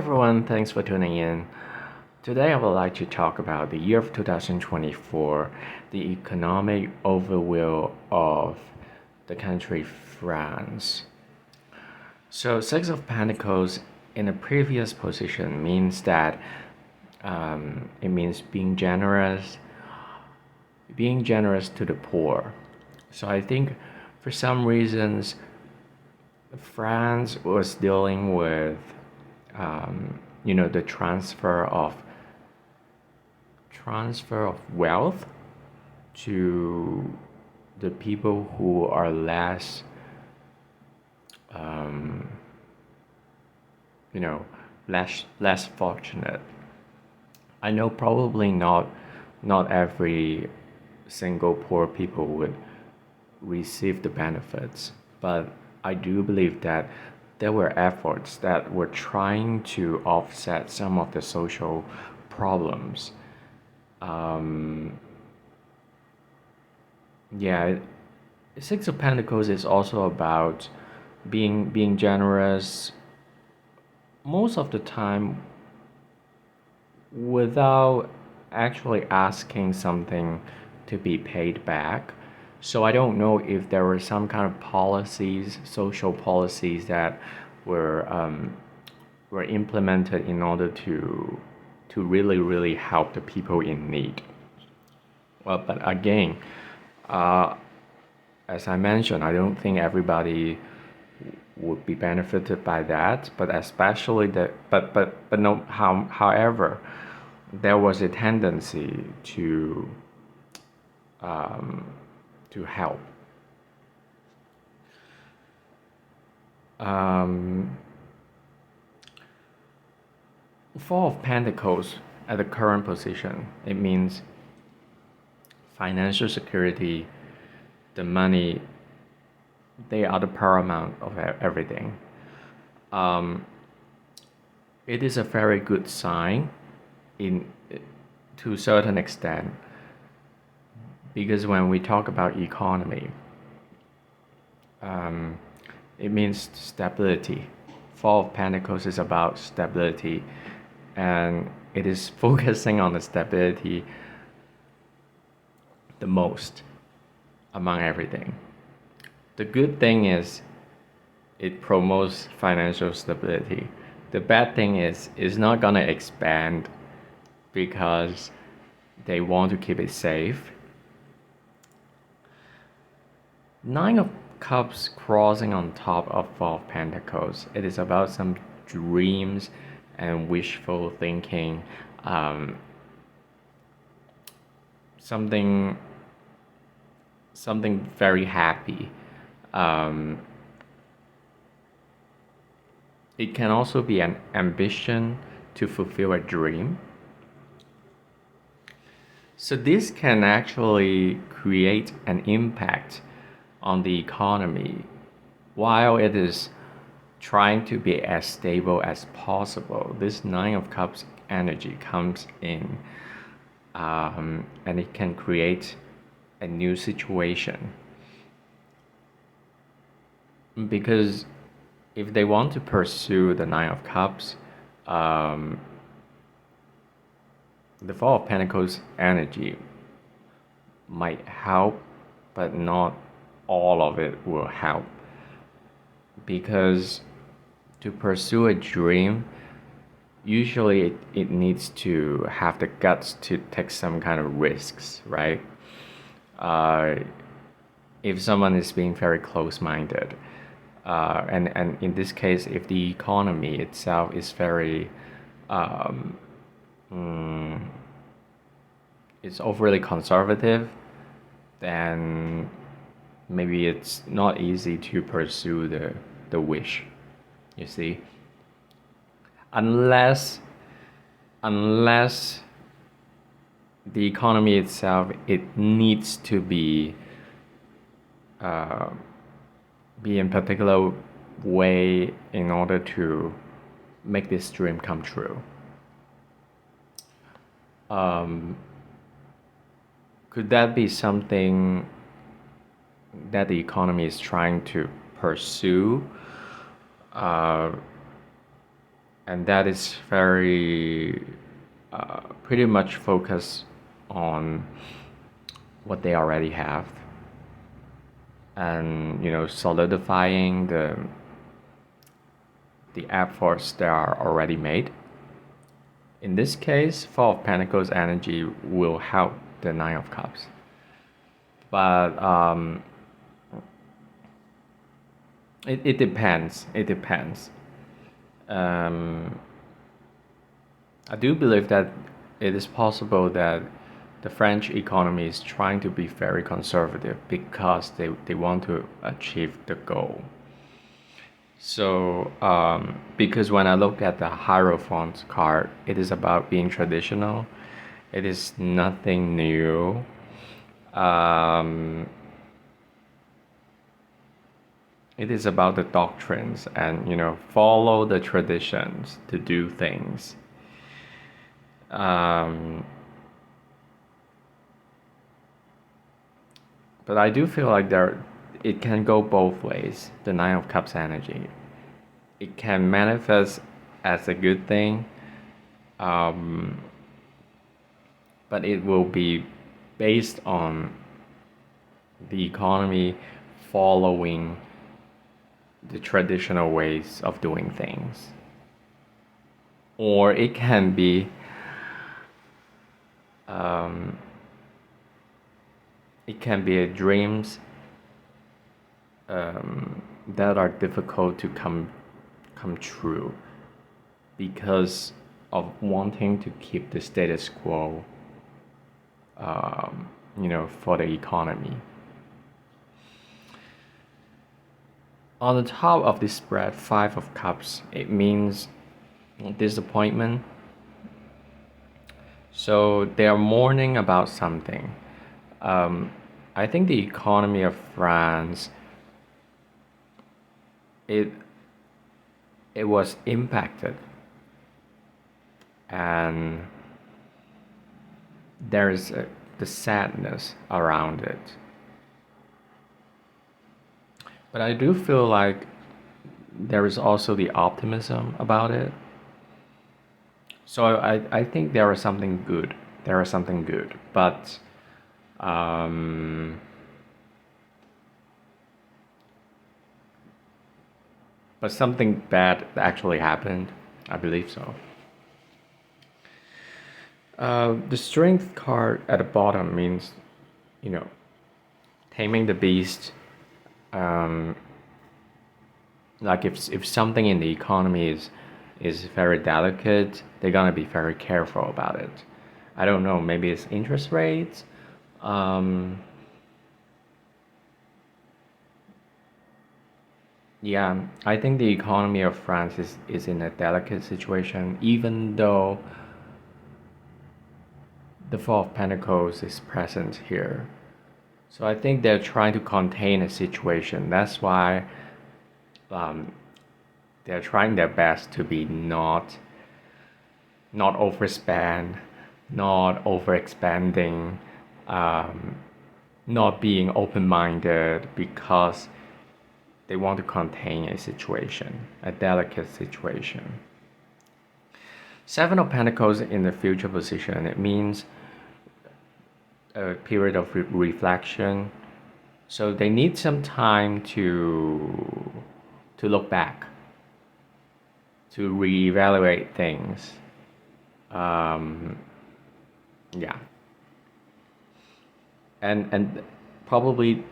Everyone, thanks for tuning in. Today I would like to talk about the year of 2024, the economic overview of the country France. So, Six of Pentacles in a previous position means that it means being generous to the poor. So, I think for some reasons, France was dealing with the transfer of wealth to the people who are um, less fortunate. I know probably not every single poor people would receive the benefits, but I do believe that there were efforts that were trying to offset some of the social problems. Um, yeah, Six of Pentacles is also about being generous most of the time without actually asking something to be paid back. So I don't know if there were some kind of policies, social policies that were implemented in order to really help the people in need. Well, but again, uh, as I mentioned, I don't think everybody would be benefited by that, but especially but no however, there was a tendency um, to help. Um, Four of Pentacles at the current position, it means financial security, the money, they are the paramount of everything. It is a very good sign in to a certain extent, because when we talk about economy, it means stability. Four of Pentacles is about stability, and it is focusing on the stability the most among everything. The good thing is it promotes financial stability. The bad thing is it's not gonna expand because they want to keep it safe. Nine of Cups crossing on top of Four of Pentacles. It is about some dreams and wishful thinking. Something very happy. It can also be an ambition to fulfill a dream. So this can actually create an impact on the economy while it is trying to be as stable as possible. This Nine of Cups energy comes in, and it can create a new situation. Because if they want to pursue the Nine of Cups, the Four of Pentacles energy might help, but not all of it will help. Because to pursue a dream, usually it needs to have the guts to take some kind of risks, right? If someone is being very close-minded, and in this case, if the economy itself is very it's overly conservative, then maybe it's not easy to pursue the wish, you see. Unless the economy itself, it needs to be in particular way in order to make this dream come true. Could that be something that the economy is trying to pursue? and that is very pretty much focused on what they already have, and solidifying the efforts that are already made. In this case, Four of Pentacles energy will help the Nine of Cups, but it depends. It depends. I do believe that it is possible that the French economy is trying to be very conservative because they want to achieve the goal. So, because when I look at the Hierophant card, it is about being traditional. It is nothing new. It is about the doctrines and follow the traditions to do things. But I do feel like it can go both ways. The Nine of Cups energy, it can manifest as a good thing, but it will be based on the economy following the traditional ways of doing things. Or it can be dreams that are difficult to come true because of wanting to keep the status quo, for the economy. On the top of this spread, Five of Cups, it means disappointment. So they are mourning about something. I think the economy of France, it was impacted, and there is the sadness around it. But I do feel like there is also the optimism about it. So I think there is something good. There is something good, but something bad actually happened. I believe so. The Strength card at the bottom means, taming the beast. Like if something in the economy is very delicate, they're gonna be very careful about it. I don't know, maybe it's interest rates. Yeah, I think the economy of France is in a delicate situation, even though the Four of Pentacles is present here. So I think they're trying to contain a situation. That's why they're trying their best to be not overspend, not overexpanding, not being open-minded, because they want to contain a situation, a delicate situation. Seven of Pentacles in the future position, it means a period of reflection. So they need some time to look back, to reevaluate things. Yeah. And probably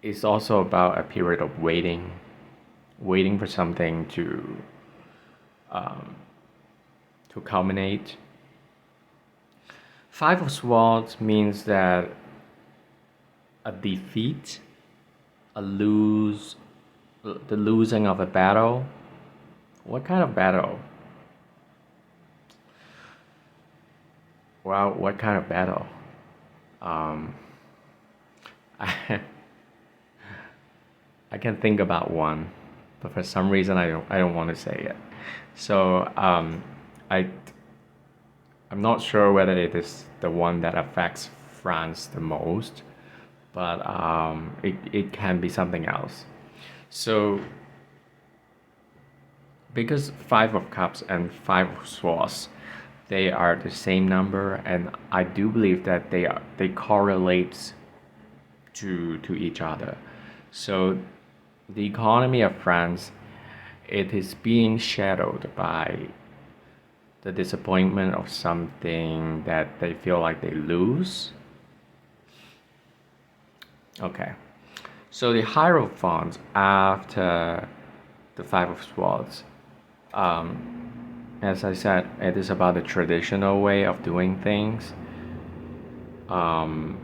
it's also about a period of waiting for something to culminate. Five of Swords means that a defeat, the losing of a battle. What kind of battle? Well, what kind of battle? I can think about one, but for some reason I don't want to say it. So I'm not sure whether it is the one that affects France the most, but it can be something else. So because Five of Cups and Five of Swords, they are the same number, and I do believe that they correlate to each other. So the economy of France, it is being shadowed by the disappointment of something that they feel like they lose. Okay. So the Hierophant after the Five of Swords, as I said, it is about the traditional way of doing things, um,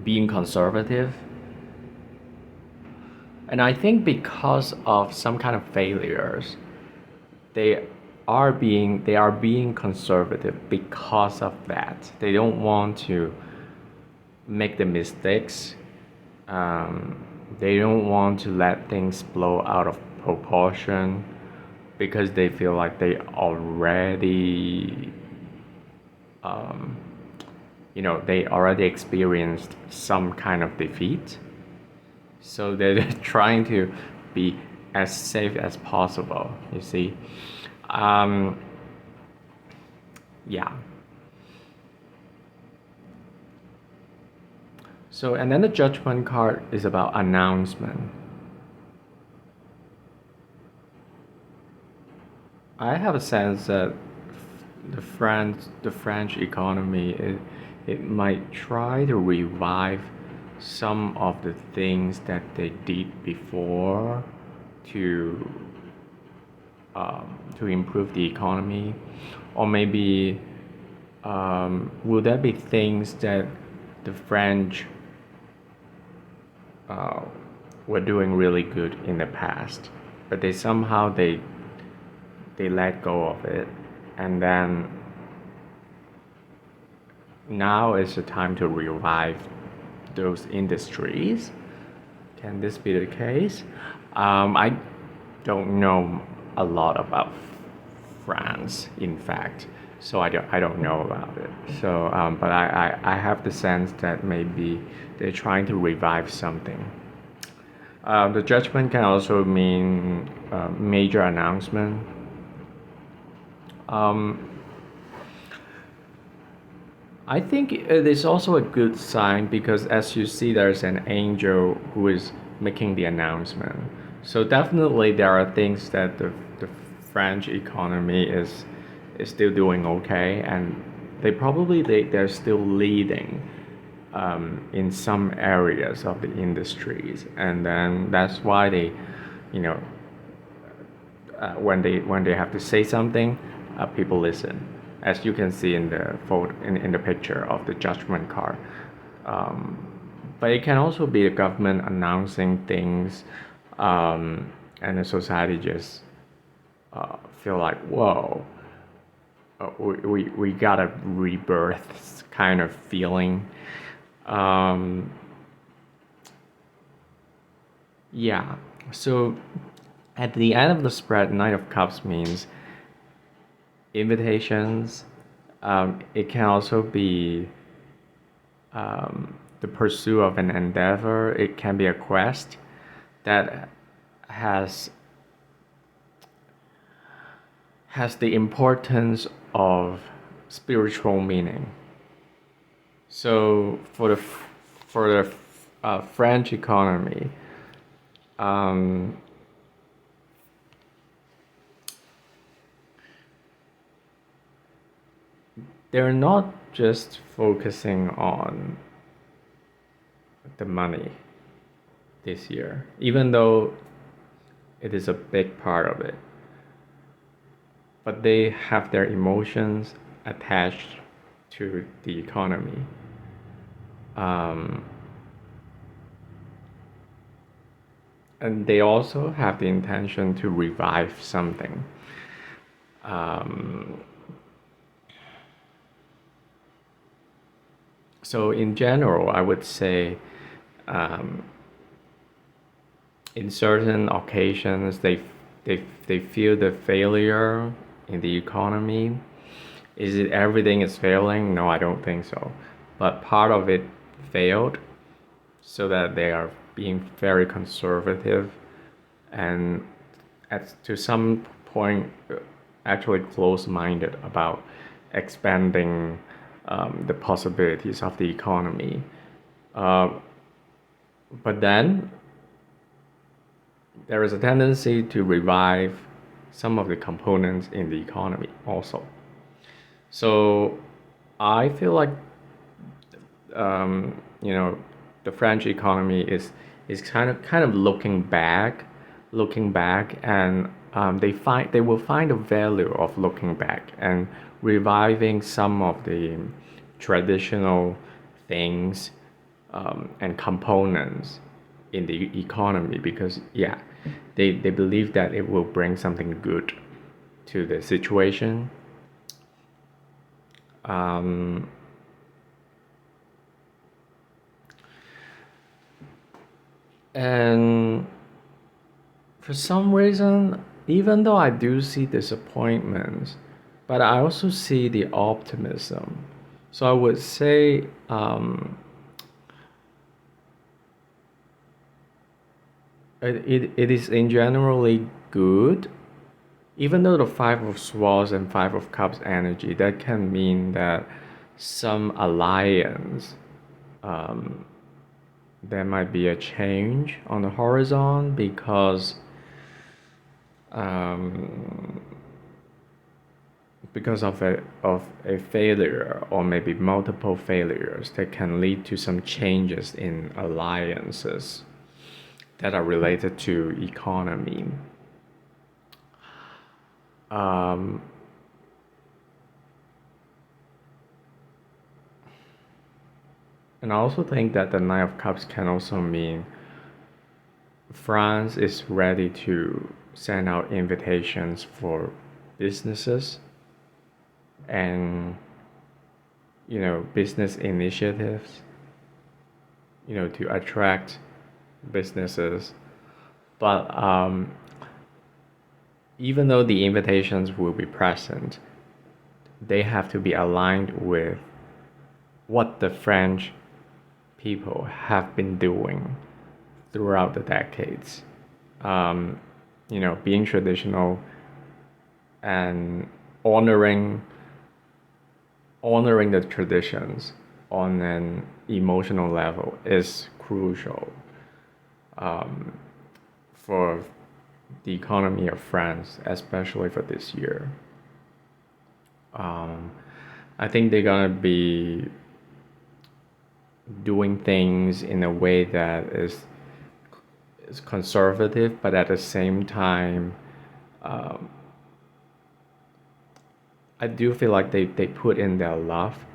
being conservative. And I think because of some kind of failures, they they are being conservative because of that. They don't want to make the mistakes. Um, they don't want to let things blow out of proportion because they feel like they already, they already experienced some kind of defeat. So they're trying to be as safe as possible, you see. Um, yeah. So, and then the judgment card is about announcement. I have a sense that the French economy, it might try to revive some of the things that they did before to to improve the economy, or maybe will there be things that the French uh, were doing really good in the past, but they let go of it, and then now is the time to revive those industries. Can this be the case? I don't know a lot about France, in fact, so I don't know about it. So, but I have the sense that maybe they're trying to revive something. The judgment can also mean major announcement. Um, I think it is also a good sign because, as you see, there's an angel who is making the announcement. So definitely there are things that the French economy is still doing okay, and they're still leading in some areas of the industries, and then that's why they, you know, when they have to say something, people listen, as you can see in the photo in the picture of the judgment card. Um, but it can also be the government announcing things, and the society just feel like, whoa, we got a rebirth kind of feeling. Um, yeah, so at the end of the spread, Knight of Cups means invitations. It can also be the pursuit of an endeavor. It can be a quest that has has the importance of spiritual meaning. So for the French economy, um, they're not just focusing on the money this year, even though it is a big part of it. But they have their emotions attached to the economy. Um, and they also have the intention to revive something. Um, so in general, I would say, um, in certain occasions, they feel the failure in the economy. Is it everything is failing? No, I don't think so. But part of it failed, so that they are being very conservative, and to some point actually close-minded about expanding the possibilities of the economy. Uh, but then there is a tendency to revive some of the components in the economy also. So I feel like you know the French economy is kind of looking back, and they will find the value of looking back and reviving some of the traditional things and components in the economy, because yeah, they believe that it will bring something good to the situation. Um, and for some reason, even though I do see disappointments, but I also see the optimism. So I would say it is in generally good. Even though the Five of Swords and Five of Cups energy, that can mean that some alliance, um, there might be a change on the horizon um, because of a failure or maybe multiple failures that can lead to some changes in alliances that are related to economy. Um, and I also think that the Nine of Cups can also mean France is ready to send out invitations for businesses and business initiatives, to attract businesses. But even though the invitations will be present, they have to be aligned with what the French people have been doing throughout the decades. Being traditional and honoring the traditions on an emotional level is crucial for the economy of France, especially for this year. I think they're gonna be doing things in a way that is conservative, but at the same time, I do feel like they put in their love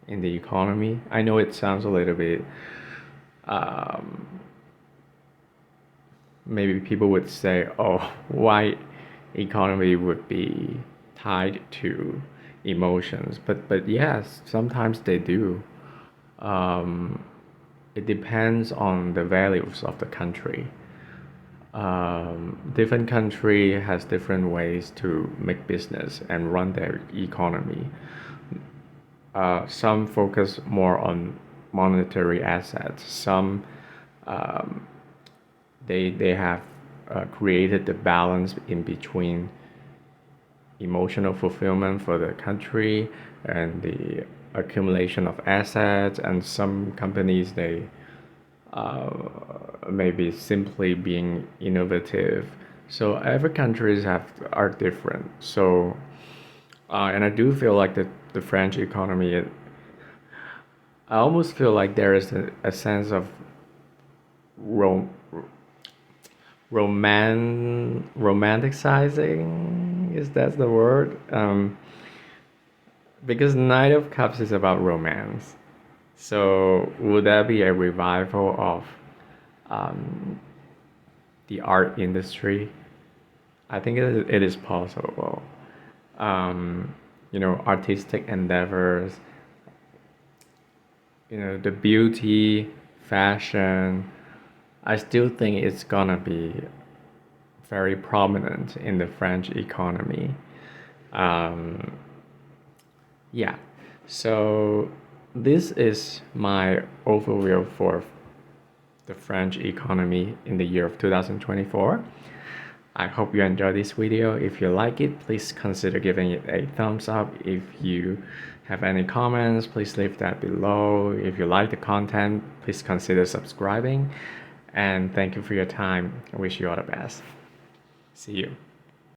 in the economy. I know it sounds a little bit, maybe people would say, oh, why economy would be tied to emotions, but yes, sometimes they do. It depends on the values of the country. Different country has different ways to make business and run their economy. Some focus more on monetary assets. Some they have created the balance in between emotional fulfillment for the country and the accumulation of assets. And some companies, they maybe simply being innovative. So every countries are different. So and I do feel like the French economy, I almost feel like there is a sense of rom- romanticizing, is that the word? Because Knight of Cups is about romance. So would that be a revival of the art industry? I think it is possible. Artistic endeavors, the beauty, fashion. I still think it's gonna be very prominent in the French economy. Um, yeah, so this is my overview for the French economy in the year of 2024. I hope you enjoyed this video. If you like it, please consider giving it a thumbs up. If you have any comments, please leave that below. If you like the content, please consider subscribing. And thank you for your time. I wish you all the best. See you.